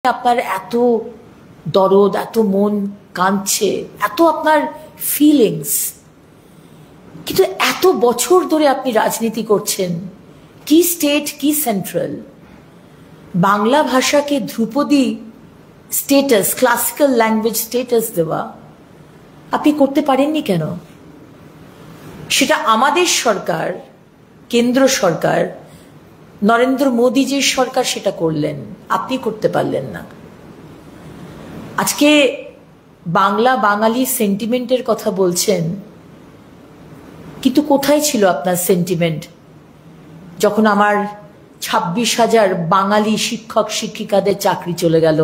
আপনার এত দরদ, এত মন কাঁদছে, এত আপনার ফিলিংস, কিন্তু এত বছর ধরে আপনি রাজনীতি করছেন, কি স্টেট কি সেন্ট্রাল, বাংলা ভাষাকে ধ্রুপদী স্টেটাস, ক্লাসিক্যাল ল্যাঙ্গুয়েজ স্টেটাস দেওয়া আপনি করতে পারেননি কেন? সেটা আমাদের সরকার, কেন্দ্র সরকার, নরেন্দ্র মোদীজির সরকার সেটা করলেন, আপনি করতে পারলেন না। আজকে বাংলা বাঙালি সেন্টিমেন্টের কথা বলছেন, কিন্তু কোথায় ছিল আপনার সেন্টিমেন্ট যখন আমার 26,000 বাঙালি শিক্ষক শিক্ষিকাদের চাকরি চলে গেল,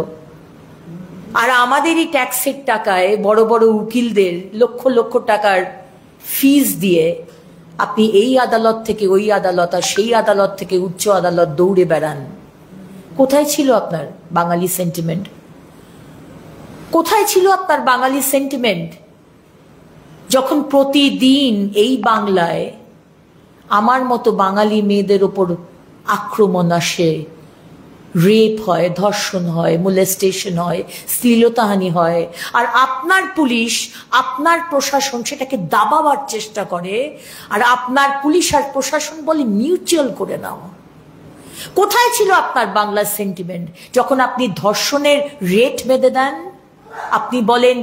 আর আমাদেরই ট্যাক্সের টাকায় বড় বড় উকিলদের লক্ষ লক্ষ টাকার ফিস দিয়ে আপনি এই আদালত থেকে ওই আদালত আর সেই আদালত থেকে উচ্চ আদালত দৌড়ে বেড়ান? কোথায় ছিল আপনার বাঙালি সেন্টিমেন্ট? কোথায় ছিল আপনার বাঙালি সেন্টিমেন্ট যখন প্রতিদিন এই বাংলায় আমার মতো বাঙালি মেয়েদের ওপর আক্রমণ আসে, রেপ হয়, ধর্ষণ হয়, মোলেস্টেশন হয়, শ্লীলতাহানি হয়, আর আপনার পুলিশ, আপনার প্রশাসন সেটাকে দাবাবার চেষ্টা করে, আর আপনার পুলিশ আর প্রশাসন বলে মিউচুয়াল করে নাও? কোথায় ছিল আপনার বাংলার সেন্টিমেন্ট যখন আপনি ধর্ষণের রেট বেঁধে দেন? আপনি বলেন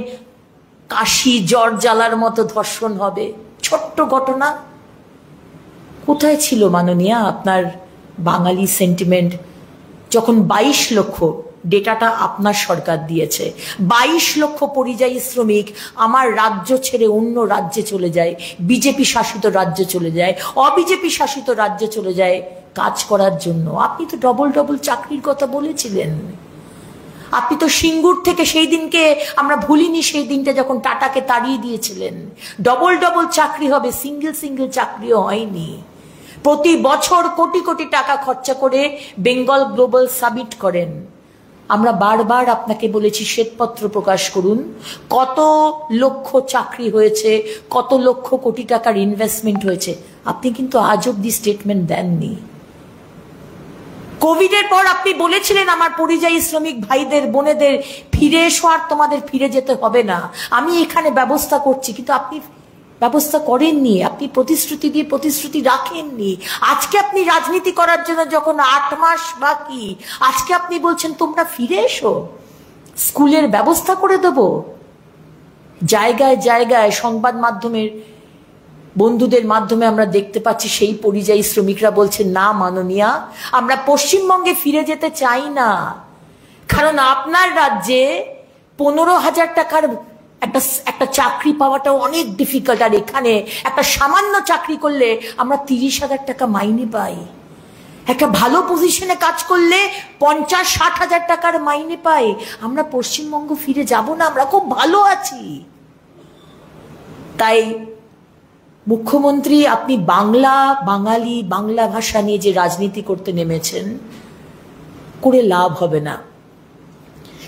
কাশি জ্বর জ্বালার মতো ধর্ষণ হবে, ছোট্ট ঘটনা। কোথায় ছিল মাননীয়া আপনার বাঙালি সেন্টিমেন্ট যখন 22 লক্ষ, ডেটাটা আপনার সরকার দিয়েছে, 22 লক্ষ পরিযায়ী শ্রমিক আমার রাজ্য ছেড়ে অন্য রাজ্যে চলে যায়, বিজেপি শাসিত রাজ্যে চলে যায়, অবিজেপি শাসিত রাজ্যে চলে যায় কাজ করার জন্য? আপনি তো ডবল ডবল চাকরির কথা বলেছিলেন। আপনি তো সিঙ্গুর থেকে সেই দিনকে আমরা ভুলিনি, সেই দিনটা যখন টাটাকে তাড়িয়ে দিয়েছিলেন। ডবল ডবল চাকরি হবে, সিঙ্গেল সিঙ্গেল চাকরিও হয়নি। প্রতি বছর কোটি কোটি টাকা খরচা করে বেঙ্গল গ্লোবাল সামিট করেন। আমরা বারবার আপনাকে বলেছি শ্বেতপত্র প্রকাশ করুন, কত লক্ষ চাকরি হয়েছে, কত লক্ষ কোটি টাকার ইনভেস্টমেন্ট হয়েছে। আপনি কিন্তু আজ অব্দি স্টেটমেন্ট দেননি। কোভিডের পর আপনি বলেছিলেন আমার পরিযায়ী শ্রমিক ভাইদের বোনেদের ফিরে এসো, আর তোমাদের ফিরে যেতে হবে না, আমি এখানে ব্যবস্থা করছি, কিন্তু আপনি ব্যবস্থা করেননি। আপনি প্রতিশ্রুতি দিয়ে প্রতিশ্রুতি রাখেননি। আজকে আপনি রাজনীতি করার জন্য যখন 8 মাস বাকি, আজকে আপনি বলছেন তোমরা ফিরে এসো, স্কুলের ব্যবস্থা করে দেব। জায়গায় জায়গায় সংবাদ মাধ্যমের বন্ধুদের মাধ্যমে আমরা দেখতে পাচ্ছি সেই পরিযায়ী শ্রমিকরা বলছেন না মাননীয়া, আমরা পশ্চিমবঙ্গে ফিরে যেতে চাই না, কারণ আপনার রাজ্যে 15,000 টাকার একটা চাকরি পাওয়াটা অনেক ডিফিকাল্ট, আর এখানে একটা সামান্য চাকরি করলে আমরা 30,000 টাকা মাইনে পাই, একটা ভালো পজিশনে কাজ করলে 50-60 হাজার টাকার মাইনে পাই। আমরা পশ্চিমবঙ্গ ফিরে যাব না, আমরা খুব ভালো আছি। তাই মুখ্যমন্ত্রী, আপনি বাংলা বাঙালি বাংলা ভাষা নিয়ে যে রাজনীতি করতে নেমেছেন, করে লাভ হবে না।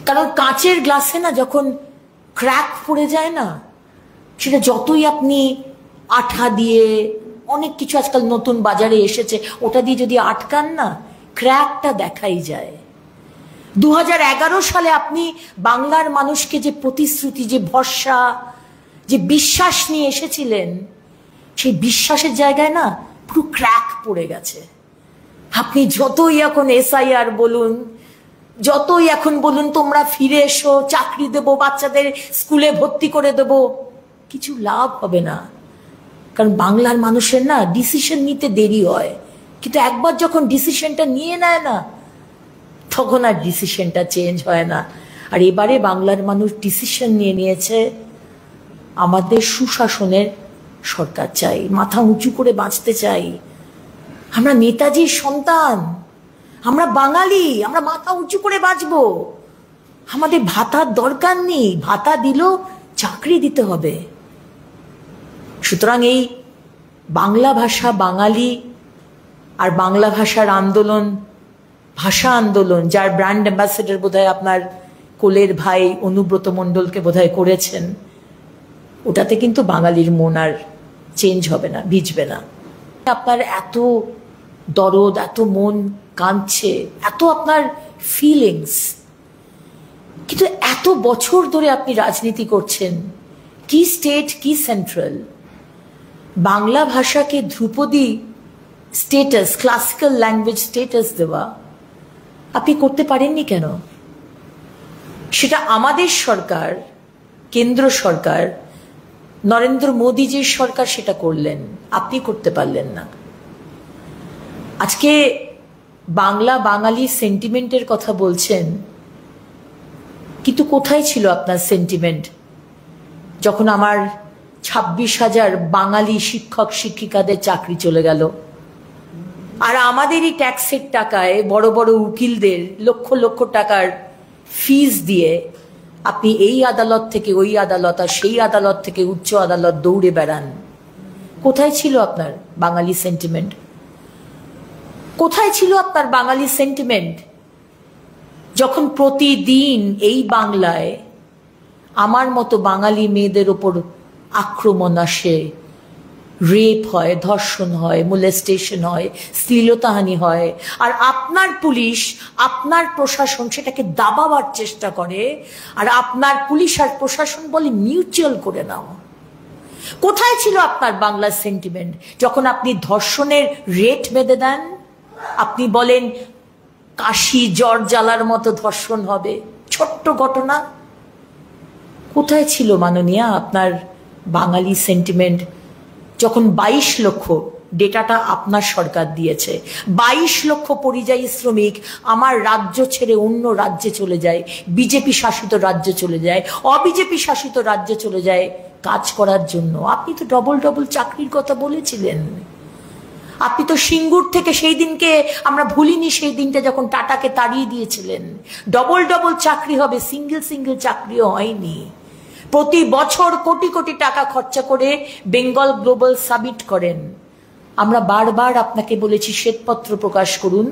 কারণ কাঁচের গ্লাসে না যখন ক্র্যাক পড়ে যায় না, সেটা যতই আপনি আঠা দিয়ে, অনেক কিছু আজকাল নতুন বাজারে এসেছে, ওটা দিয়ে যদি আটকান না, ক্র্যাকটা দেখাই যায়। 2011 সালে আপনি বাংলার মানুষকে যে প্রতিশ্রুতি, যে ভরসা, যে বিশ্বাস নিয়ে এসেছিলেন, সেই বিশ্বাসের জায়গায় না পুরো ক্র্যাক পড়ে গেছে। আপনি যতই এখন SIR বলুন, যতই এখন বলুন তোমরা ফিরে এসো, চাকরি দেব, বাচ্চাদের স্কুলে ভর্তি করে দেব, কিছু লাভ হবে না। কারণ বাংলার মানুষের না ডিসিশন নিতে দেরি হয়, কিন্তু একবার যখন ডিসিশনটা নিয়ে নেয় না, তখন আর ডিসিশনটা চেঞ্জ হয় না। আর এবারে বাংলার মানুষ ডিসিশন নিয়ে নিয়েছে, আমাদের সুশাসনের সরকার চাই, মাথা উঁচু করে বাঁচতে চাই। আমরা নেতাজির সন্তান, আমরা বাঙালি, আমরা মাথা উঁচু করে বাঁচবো। আমাদের ভাতার দরকার নেই, ভাতা দিলেও চাকরি দিতে হবে। সুতরাং এই বাংলা ভাষা বাঙালি আর বাংলা ভাষার আন্দোলন, ভাষা আন্দোলন, যার ব্র্যান্ড অ্যাম্বাসেডর বোধহয় আপনার কোলের ভাই অনুব্রত মণ্ডলকে বোধহয় করেছেন, ওটাতে কিন্তু বাঙালির মন আর চেঞ্জ হবে না, ভিজবে না। আপনার এত দরদ, এত মন কাঁদছে, এত আপনার ফিলিংস, কিন্তু এত বছর ধরে আপনি রাজনীতি করছেন, কি স্টেট কি সেন্ট্রাল, বাংলা ভাষাকে ধ্রুপদী স্টেটাস, ক্লাসিক্যাল ল্যাঙ্গুয়েজ স্টেটাস দেওয়া আপনি করতে পারেননি কেন? সেটা আমাদের সরকার, কেন্দ্র সরকার, নরেন্দ্র মোদীজির সরকার সেটা করলেন, আপনি করতে পারলেন না। আজকে বাংলা বাঙালি সেন্টিমেন্টের কথা বলছেন, কিন্তু কোথায় ছিল আপনার সেন্টিমেন্ট যখন আমার 26,000 বাঙালি শিক্ষক শিক্ষিকাদের চাকরি চলে গেল, আর আমাদেরই ট্যাক্সের টাকায় বড় বড় উকিলদের লক্ষ লক্ষ টাকার ফিস দিয়ে আপনি এই আদালত থেকে ওই আদালত আর সেই আদালত থেকে উচ্চ আদালত দৌড়ে বেড়ান? কোথায় ছিল আপনার বাঙালি সেন্টিমেন্ট? কোথায় ছিল আপনার বাঙালি সেন্টিমেন্ট যখন প্রতিদিন এই বাংলায় আমার মতো বাঙালি মেয়েদের ওপর আক্রমণ আসে, রেপ হয়, ধর্ষণ হয়, মোলেস্টেশন হয়, শ্লীলতাহানি হয়, আর আপনার পুলিশ, আপনার প্রশাসন সেটাকে দাবাবার চেষ্টা করে, আর আপনার পুলিশ আর প্রশাসন বলে মিউচুয়াল করে নাও? কোথায় ছিল আপনার বাংলার সেন্টিমেন্ট যখন আপনি ধর্ষণের রেট বেঁধে দেন? আপনি বলেন কাশি জ্বর জ্বালার মতো ধর্ষণ হবে, ছোট্ট ঘটনা। কোথায় ছিল মাননীয়া আপনার বাঙালি সেন্টিমেন্ট যখন 22 লক্ষ, ডেটাটা আপনার সরকার দিয়েছে, 22 লক্ষ পরিযায়ী শ্রমিক আমার রাজ্য ছেড়ে অন্য রাজ্যে চলে যায়, বিজেপি শাসিত রাজ্য চলে যায়, অবিজেপি শাসিত রাজ্যে চলে যায় কাজ করার জন্য? আপনি তো ডবল ডবল চাকরির কথা বলেছিলেন। আপনি তো সিঙ্গুর থেকে সেই দিনকে আমরা ভুলিনি, সেই দিনটা যখন টাটাকে তাড়িয়ে দিয়েছিলেন। ডবল ডবল চাকরি হবে, সিঙ্গেল সিঙ্গেল চাকরিও হয়নি। প্রতি বছর কোটি কোটি টাকা খরচা করে বেঙ্গল গ্লোবাল সামিট করেন। আমরা বারবার আপনাকে বলেছি শ্বেতপত্র প্রকাশ করুন,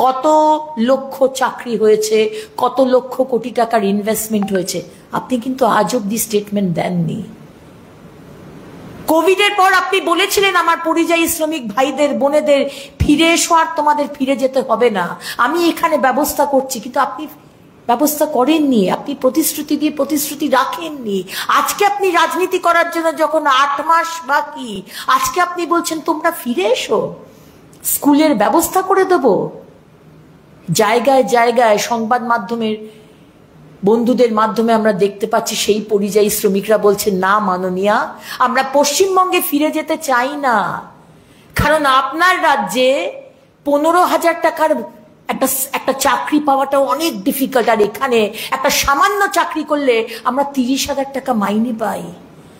কত লক্ষ চাকরি হয়েছে, কত লক্ষ কোটি টাকার ইনভেস্টমেন্ট হয়েছে। আপনি কিন্তু আজ অব্দি স্টেটমেন্ট দেননি। কোভিডের পর আপনি বলেছিলেন আমার পরিযায়ী শ্রমিক ভাইদের বোনেদের ফিরে এসো, আর তোমাদের ফিরে যেতে হবে না, আমি এখানে ব্যবস্থা করছি, কিন্তু আপনি ব্যবস্থা করেননি। আপনি প্রতিশ্রুতি দিয়ে প্রতিশ্রুতি রাখেননি। আজকে আপনি রাজনীতি করার জন্য যখন 8 মাস বাকি, আজকে আপনি বলছেন তোমরা ফিরে এসো, স্কুলের ব্যবস্থা করে দেব। জায়গায় জায়গায় সংবাদ মাধ্যমের বন্ধুদের মাধ্যমে আমরা দেখতে পাচ্ছি সেই পরিযায়ী শ্রমিকরা বলছে না মাননীয়া, আমরা পশ্চিমবঙ্গে ফিরে যেতে চাই না, কারণ আপনার রাজ্যে 15,000 টাকার একটা চাকরি পাওয়াটা অনেক ডিফিকাল্ট, আর এখানে একটা সামান্য চাকরি করলে আমরা 30,000 টাকা মাইনে পাই।